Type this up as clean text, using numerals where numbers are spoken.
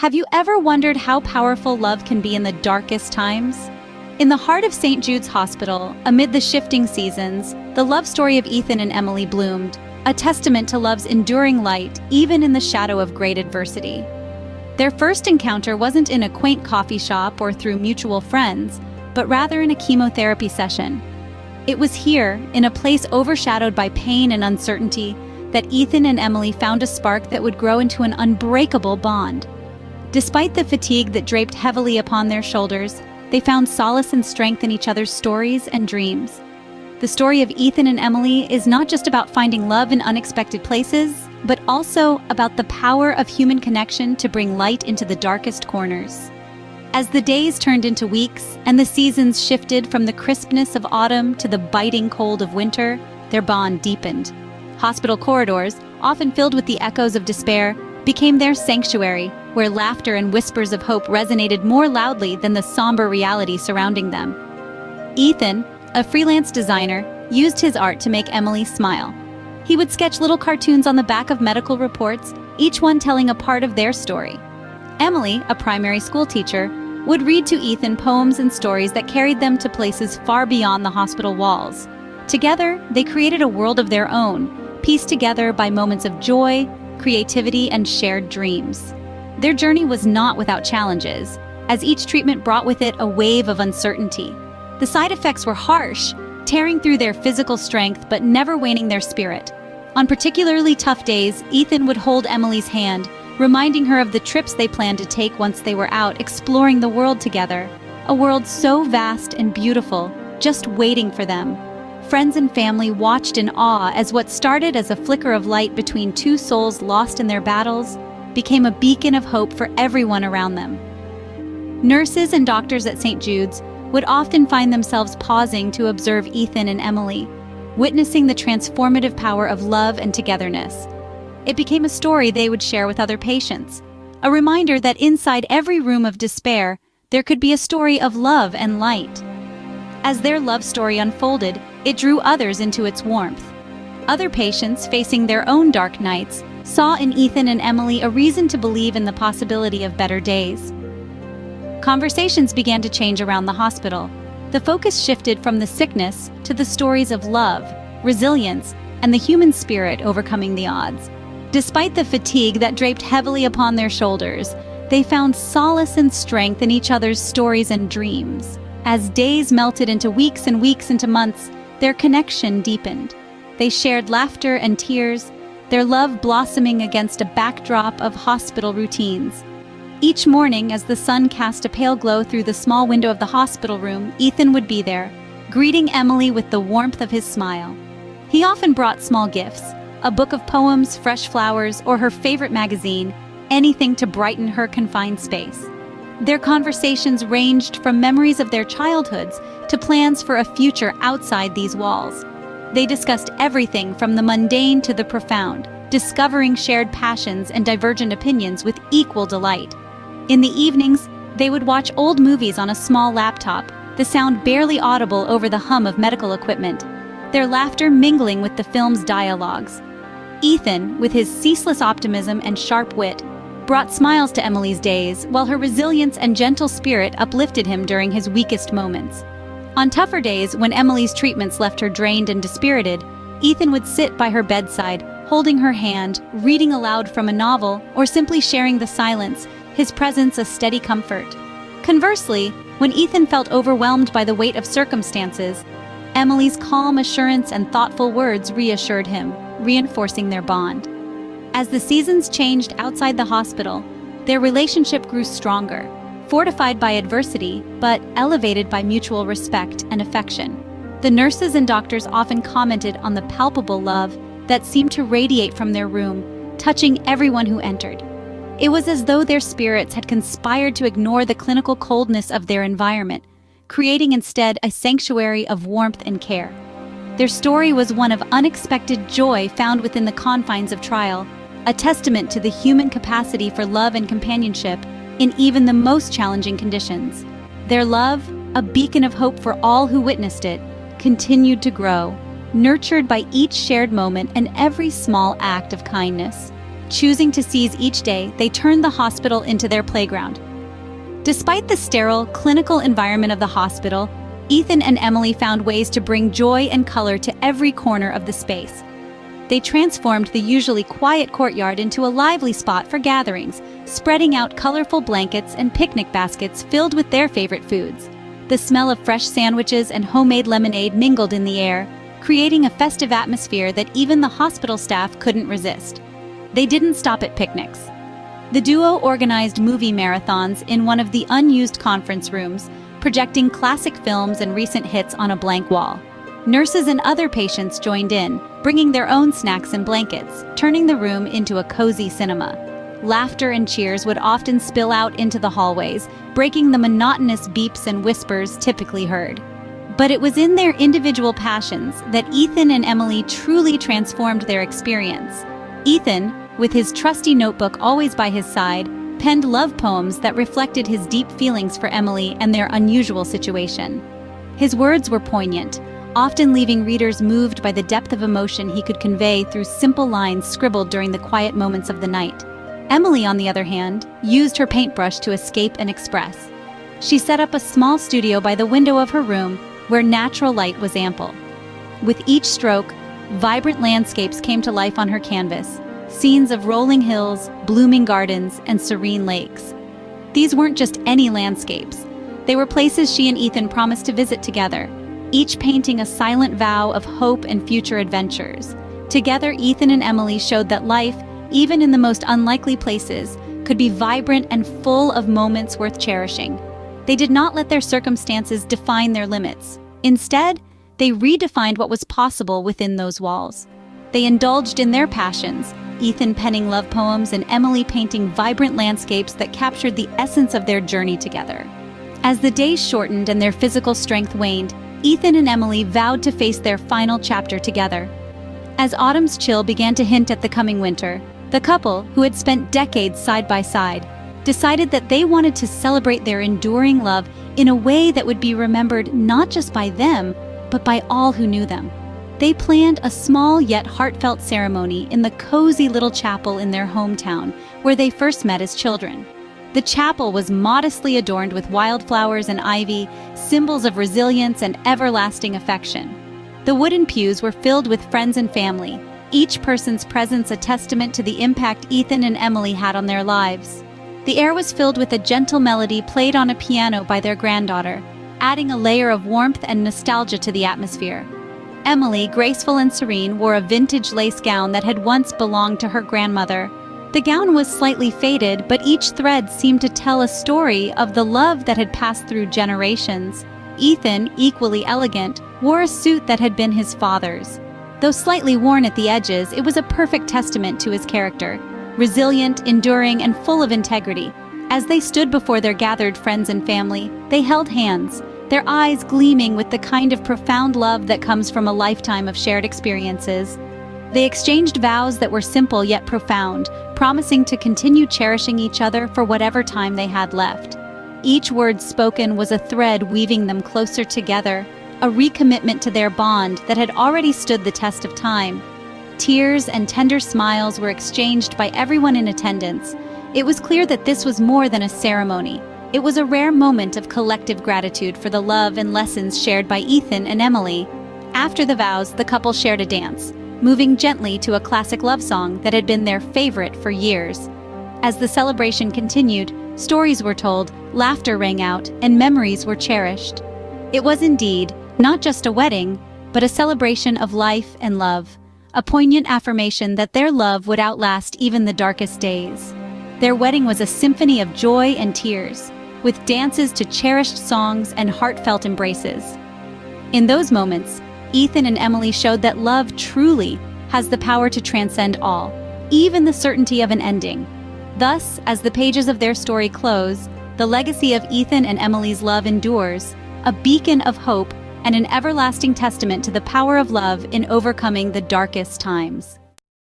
Have you ever wondered how powerful love can be in the darkest times? In the heart of St. Jude's Hospital, amid the shifting seasons, the love story of Ethan and Emily bloomed, a testament to love's enduring light even in the shadow of great adversity. Their first encounter wasn't in a quaint coffee shop or through mutual friends, but rather in a chemotherapy session. It was here, in a place overshadowed by pain and uncertainty, that Ethan and Emily found a spark that would grow into an unbreakable bond. Despite the fatigue that draped heavily upon their shoulders, they found solace and strength in each other's stories and dreams. The story of Ethan and Emily is not just about finding love in unexpected places, but also about the power of human connection to bring light into the darkest corners. As the days turned into weeks and the seasons shifted from the crispness of autumn to the biting cold of winter, their bond deepened. Hospital corridors, often filled with the echoes of despair, became their sanctuary, where laughter and whispers of hope resonated more loudly than the somber reality surrounding them. Ethan, a freelance designer, used his art to make Emily smile. He would sketch little cartoons on the back of medical reports, each one telling a part of their story. Emily, a primary school teacher, would read to Ethan poems and stories that carried them to places far beyond the hospital walls. Together, they created a world of their own, pieced together by moments of joy, creativity, and shared dreams. Their journey was not without challenges, as each treatment brought with it a wave of uncertainty. The side effects were harsh, tearing through their physical strength but never waning their spirit. On particularly tough days, Ethan would hold Emily's hand, reminding her of the trips they planned to take once they were out exploring the world together. A world so vast and beautiful, just waiting for them. Friends and family watched in awe as what started as a flicker of light between two souls lost in their battles became a beacon of hope for everyone around them. Nurses and doctors at St. Jude's would often find themselves pausing to observe Ethan and Emily, witnessing the transformative power of love and togetherness. It became a story they would share with other patients, a reminder that inside every room of despair, there could be a story of love and light. As their love story unfolded, it drew others into its warmth. Other patients, facing their own dark nights, saw in Ethan and Emily a reason to believe in the possibility of better days. Conversations began to change around the hospital. The focus shifted from the sickness to the stories of love, resilience, and the human spirit overcoming the odds. Despite the fatigue that draped heavily upon their shoulders, they found solace and strength in each other's stories and dreams. As days melted into weeks and weeks into months, their connection deepened. They shared laughter and tears, their love blossoming against a backdrop of hospital routines. Each morning, as the sun cast a pale glow through the small window of the hospital room, Ethan would be there, greeting Emily with the warmth of his smile. He often brought small gifts, a book of poems, fresh flowers, or her favorite magazine, anything to brighten her confined space. Their conversations ranged from memories of their childhoods to plans for a future outside these walls. They discussed everything from the mundane to the profound, discovering shared passions and divergent opinions with equal delight. In the evenings, they would watch old movies on a small laptop, the sound barely audible over the hum of medical equipment, their laughter mingling with the film's dialogues. Ethan, with his ceaseless optimism and sharp wit, brought smiles to Emily's days, while her resilience and gentle spirit uplifted him during his weakest moments. On tougher days, when Emily's treatments left her drained and dispirited, Ethan would sit by her bedside, holding her hand, reading aloud from a novel, or simply sharing the silence, his presence a steady comfort. Conversely, when Ethan felt overwhelmed by the weight of circumstances, Emily's calm assurance and thoughtful words reassured him, reinforcing their bond. As the seasons changed outside the hospital, their relationship grew stronger, fortified by adversity, but elevated by mutual respect and affection. The nurses and doctors often commented on the palpable love that seemed to radiate from their room, touching everyone who entered. It was as though their spirits had conspired to ignore the clinical coldness of their environment, creating instead a sanctuary of warmth and care. Their story was one of unexpected joy found within the confines of trial, a testament to the human capacity for love and companionship in even the most challenging conditions. Their love, a beacon of hope for all who witnessed it, continued to grow, nurtured by each shared moment and every small act of kindness. Choosing to seize each day, they turned the hospital into their playground. Despite the sterile, clinical environment of the hospital, Ethan and Emily found ways to bring joy and color to every corner of the space. They transformed the usually quiet courtyard into a lively spot for gatherings, spreading out colorful blankets and picnic baskets filled with their favorite foods. The smell of fresh sandwiches and homemade lemonade mingled in the air, creating a festive atmosphere that even the hospital staff couldn't resist. They didn't stop at picnics. The duo organized movie marathons in one of the unused conference rooms, projecting classic films and recent hits on a blank wall. Nurses and other patients joined in, bringing their own snacks and blankets, turning the room into a cozy cinema. Laughter and cheers would often spill out into the hallways, breaking the monotonous beeps and whispers typically heard. But it was in their individual passions that Ethan and Emily truly transformed their experience. Ethan, with his trusty notebook always by his side, penned love poems that reflected his deep feelings for Emily and their unusual situation. His words were poignant, often leaving readers moved by the depth of emotion he could convey through simple lines scribbled during the quiet moments of the night. Emily, on the other hand, used her paintbrush to escape and express. She set up a small studio by the window of her room where natural light was ample. With each stroke, vibrant landscapes came to life on her canvas, scenes of rolling hills, blooming gardens, and serene lakes. These weren't just any landscapes. They were places she and Ethan promised to visit together, each painting a silent vow of hope and future adventures. Together, Ethan and Emily showed that life, even in the most unlikely places, could be vibrant and full of moments worth cherishing. They did not let their circumstances define their limits. Instead, they redefined what was possible within those walls. They indulged in their passions, Ethan penning love poems and Emily painting vibrant landscapes that captured the essence of their journey together. As the days shortened and their physical strength waned, Ethan and Emily vowed to face their final chapter together. As autumn's chill began to hint at the coming winter, the couple, who had spent decades side by side, decided that they wanted to celebrate their enduring love in a way that would be remembered not just by them, but by all who knew them. They planned a small yet heartfelt ceremony in the cozy little chapel in their hometown, where they first met as children. The chapel was modestly adorned with wildflowers and ivy, symbols of resilience and everlasting affection. The wooden pews were filled with friends and family, each person's presence a testament to the impact Ethan and Emily had on their lives. The air was filled with a gentle melody played on a piano by their granddaughter, adding a layer of warmth and nostalgia to the atmosphere. Emily, graceful and serene, wore a vintage lace gown that had once belonged to her grandmother. The gown was slightly faded, but each thread seemed to tell a story of the love that had passed through generations. Ethan, equally elegant, wore a suit that had been his father's. Though slightly worn at the edges, it was a perfect testament to his character, resilient, enduring, and full of integrity. As they stood before their gathered friends and family, they held hands, their eyes gleaming with the kind of profound love that comes from a lifetime of shared experiences. They exchanged vows that were simple yet profound, promising to continue cherishing each other for whatever time they had left. Each word spoken was a thread weaving them closer together, a recommitment to their bond that had already stood the test of time. Tears and tender smiles were exchanged by everyone in attendance. It was clear that this was more than a ceremony. It was a rare moment of collective gratitude for the love and lessons shared by Ethan and Emily. After the vows, the couple shared a dance, moving gently to a classic love song that had been their favorite for years. As the celebration continued, stories were told, laughter rang out, and memories were cherished. It was indeed not just a wedding, but a celebration of life and love, a poignant affirmation that their love would outlast even the darkest days. Their wedding was a symphony of joy and tears, with dances to cherished songs and heartfelt embraces. In those moments, Ethan and Emily showed that love truly has the power to transcend all, even the certainty of an ending. Thus, as the pages of their story close, the legacy of Ethan and Emily's love endures, a beacon of hope and an everlasting testament to the power of love in overcoming the darkest times.